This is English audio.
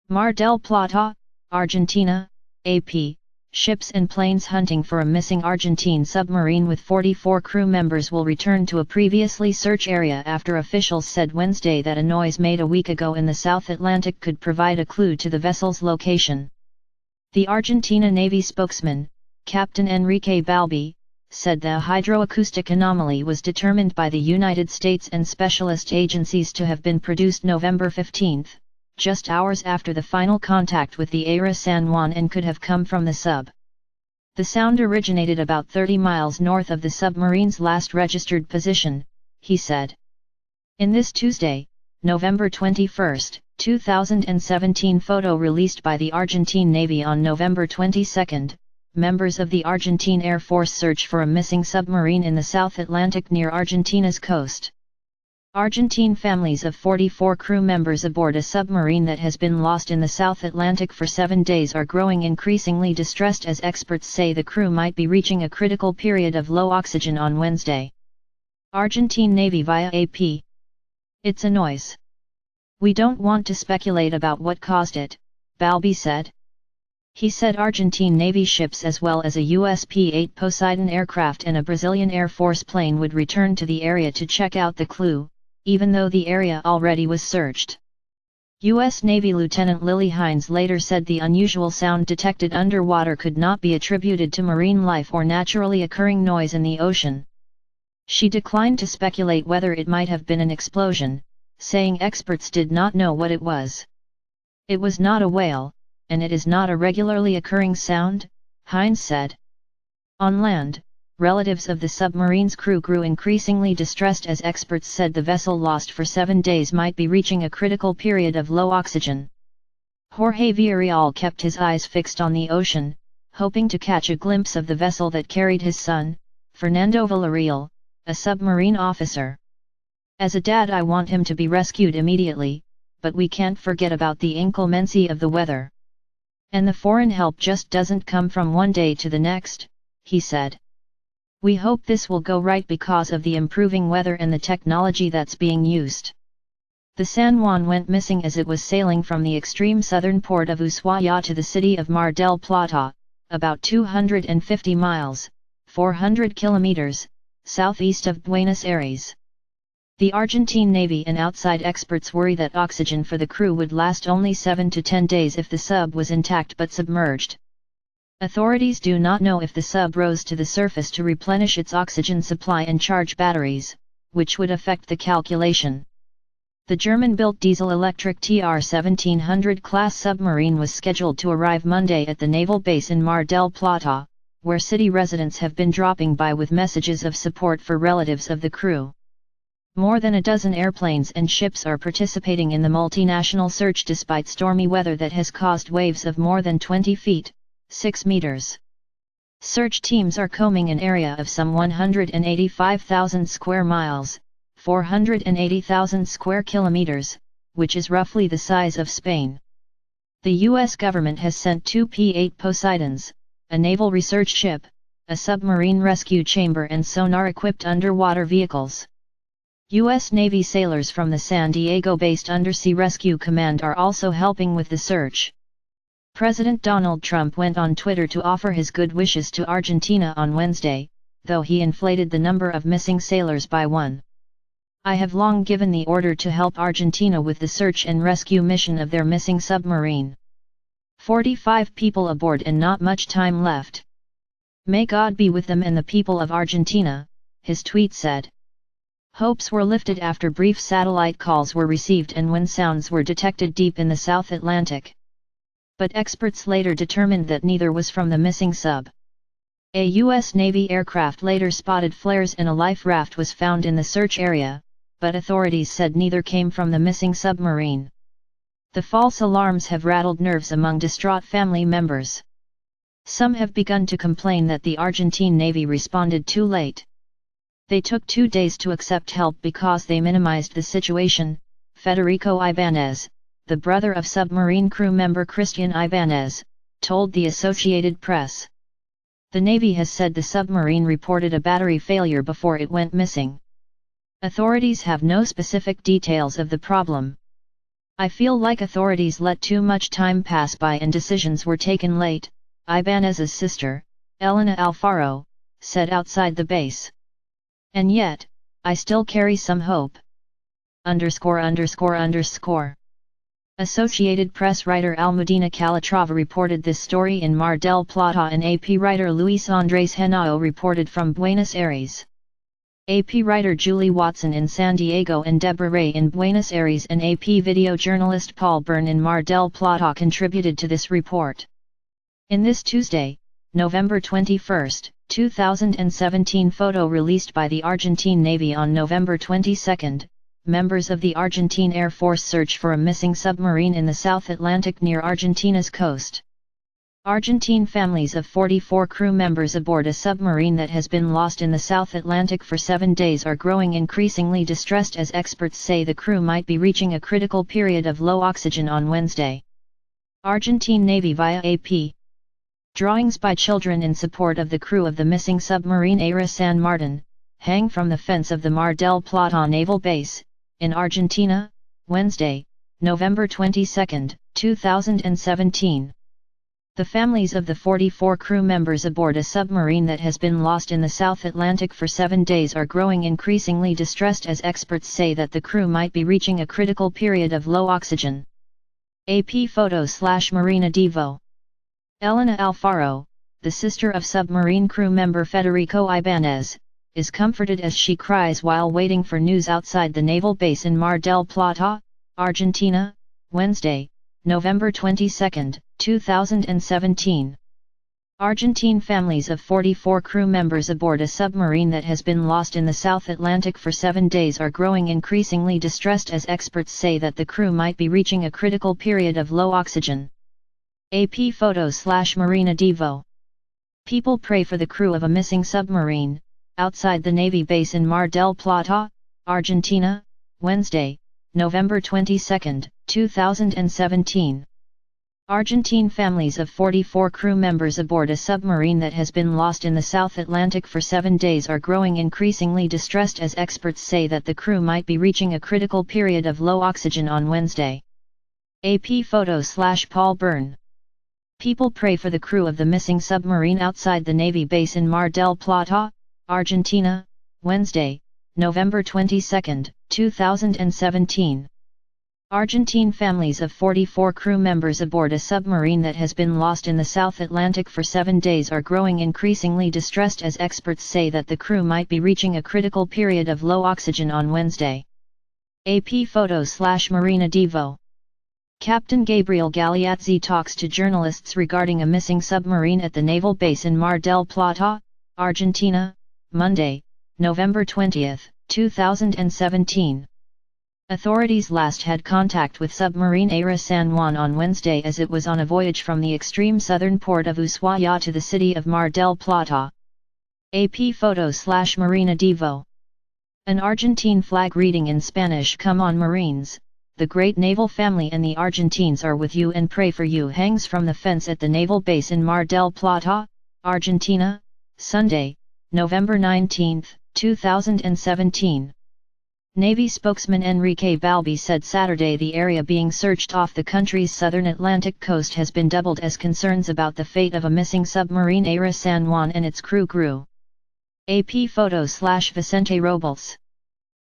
Mar del Plata, Argentina, AP, ships and planes hunting for a missing Argentine submarine with 44 crew members will return to a previously search area after officials said Wednesday that a noise made a week ago in the South Atlantic could provide a clue to the vessel's location. The Argentina Navy spokesman, Captain Enrique Balbi, said the hydro-acoustic anomaly was determined by the United States and specialist agencies to have been produced November 15, just hours after the final contact with the Aira San Juan, and could have come from the sub. The sound originated about 30 miles north of the submarine's last registered position, he said. In this Tuesday, November 21, 2017 photo released by the Argentine Navy on November 22, members of the Argentine Air Force search for a missing submarine in the South Atlantic near Argentina's coast. Argentine families of 44 crew members aboard a submarine that has been lost in the South Atlantic for 7 days are growing increasingly distressed as experts say the crew might be reaching a critical period of low oxygen on Wednesday. Argentine Navy via AP. It's a noise. We don't want to speculate about what caused it, Balbi said. He said Argentine Navy ships as well as a US P-8 Poseidon aircraft and a Brazilian Air Force plane would return to the area to check out the clue, even though the area already was searched. U.S. Navy Lieutenant Lily Hines later said the unusual sound detected underwater could not be attributed to marine life or naturally occurring noise in the ocean. She declined to speculate whether it might have been an explosion, saying experts did not know what it was. It was not a whale, and it is not a regularly occurring sound, Hines said. On land, relatives of the submarine's crew grew increasingly distressed as experts said the vessel lost for 7 days might be reaching a critical period of low oxygen. Jorge Villarreal kept his eyes fixed on the ocean, hoping to catch a glimpse of the vessel that carried his son, Fernando Villarreal, a submarine officer. As a dad, I want him to be rescued immediately, but we can't forget about the inclemency of the weather. And the foreign help just doesn't come from one day to the next, he said. We hope this will go right because of the improving weather and the technology that's being used. The San Juan went missing as it was sailing from the extreme southern port of Ushuaia to the city of Mar del Plata, about 250 miles, 400 kilometers, southeast of Buenos Aires. The Argentine Navy and outside experts worry that oxygen for the crew would last only 7 to 10 days if the sub was intact but submerged. Authorities do not know if the sub rose to the surface to replenish its oxygen supply and charge batteries, which would affect the calculation. The German-built diesel-electric TR-1700 class submarine was scheduled to arrive Monday at the naval base in Mar del Plata, where city residents have been dropping by with messages of support for relatives of the crew. More than a dozen airplanes and ships are participating in the multinational search despite stormy weather that has caused waves of more than 20 feet, 6 meters. Search teams are combing an area of some 185,000 square miles, 480,000 square kilometers, which is roughly the size of Spain. The U.S. government has sent 2 P-8 Poseidons, a naval research ship, a submarine rescue chamber and sonar-equipped underwater vehicles. U.S. Navy sailors from the San Diego-based Undersea Rescue Command are also helping with the search. President Donald Trump went on Twitter to offer his good wishes to Argentina on Wednesday, though he inflated the number of missing sailors by 1. I have long given the order to help Argentina with the search and rescue mission of their missing submarine. 45 people aboard and not much time left. May God be with them and the people of Argentina, his tweet said. Hopes were lifted after brief satellite calls were received and when sounds were detected deep in the South Atlantic. But experts later determined that neither was from the missing sub. A U.S. Navy aircraft later spotted flares and a life raft was found in the search area, but authorities said neither came from the missing submarine. The false alarms have rattled nerves among distraught family members. Some have begun to complain that the Argentine Navy responded too late. They took 2 days to accept help because they minimized the situation, Federico Ibanez, the brother of submarine crew member Christian Ibanez, told the Associated Press. The Navy has said the submarine reported a battery failure before it went missing. Authorities have no specific details of the problem. I feel like authorities let too much time pass by and decisions were taken late, Ibanez's sister, Elena Alfaro, said outside the base. And yet, I still carry some hope. _____. Associated Press writer Almudena Calatrava reported this story in Mar del Plata and AP writer Luis Andres Henao reported from Buenos Aires. AP writer Julie Watson in San Diego and Deborah Ray in Buenos Aires and AP video journalist Paul Byrne in Mar del Plata contributed to this report. In this Tuesday, November 21, 2017 photo released by the Argentine Navy on November 22, members of the Argentine Air Force search for a missing submarine in the South Atlantic near Argentina's coast. Argentine families of 44 crew members aboard a submarine that has been lost in the South Atlantic for 7 days are growing increasingly distressed as experts say the crew might be reaching a critical period of low oxygen on Wednesday. Argentine Navy via AP. Drawings by children in support of the crew of the missing submarine Aira San Martin, hang from the fence of the Mar del Plata Naval Base, in Argentina, Wednesday, November 22, 2017. The families of the 44 crew members aboard a submarine that has been lost in the South Atlantic for 7 days are growing increasingly distressed as experts say that the crew might be reaching a critical period of low oxygen. AP photo/Marina Devo. Elena Alfaro, the sister of submarine crew member Federico Ibanez, is comforted as she cries while waiting for news outside the naval base in Mar del Plata, Argentina, Wednesday, November 22, 2017. Argentine families of 44 crew members aboard a submarine that has been lost in the South Atlantic for 7 days are growing increasingly distressed as experts say that the crew might be reaching a critical period of low oxygen. AP photo/Marina Devo. People pray for the crew of a missing submarine, outside the Navy base in Mar del Plata, Argentina, Wednesday, November 22, 2017. Argentine families of 44 crew members aboard a submarine that has been lost in the South Atlantic for 7 days are growing increasingly distressed as experts say that the crew might be reaching a critical period of low oxygen on Wednesday. AP photo/Paul Byrne. People pray for the crew of the missing submarine outside the Navy base in Mar del Plata, Argentina, Wednesday, November 22, 2017. Argentine families of 44 crew members aboard a submarine that has been lost in the South Atlantic for 7 days are growing increasingly distressed as experts say that the crew might be reaching a critical period of low oxygen on Wednesday. AP photo/Marina Devo. Captain Gabriel Galeazzi talks to journalists regarding a missing submarine at the naval base in Mar del Plata, Argentina, Monday, November 20, 2017. Authorities last had contact with submarine Aira San Juan on Wednesday as it was on a voyage from the extreme southern port of Ushuaia to the city of Mar del Plata. AP photo/Marina Devo. An Argentine flag reading in Spanish "Come on Marines, the great naval family and the Argentines are with you and pray for you" hangs from the fence at the naval base in Mar del Plata, Argentina, Sunday, November 19, 2017. Navy spokesman Enrique Balbi said Saturday the area being searched off the country's southern Atlantic coast has been doubled as concerns about the fate of a missing submarine Aira San Juan and its crew grew. AP photo/Vicente Robles.